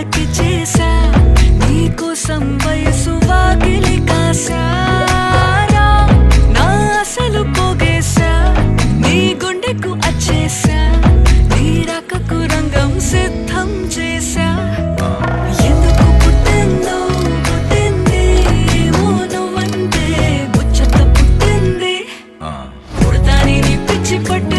తలకి చేసా నీకోసం వయసు వాకిలి కాసారా నా అసలు పోగేశా నీ గుండెకు అచ్చేసా నీ రకకు రంగం సిద్ధం చేసా ఎందుకు పుట్టిందో పుట్టింది ఏమో నువ్వంటే ముచ్చట పుట్టింది పుడతాని నీ పిచ్చి పట్టి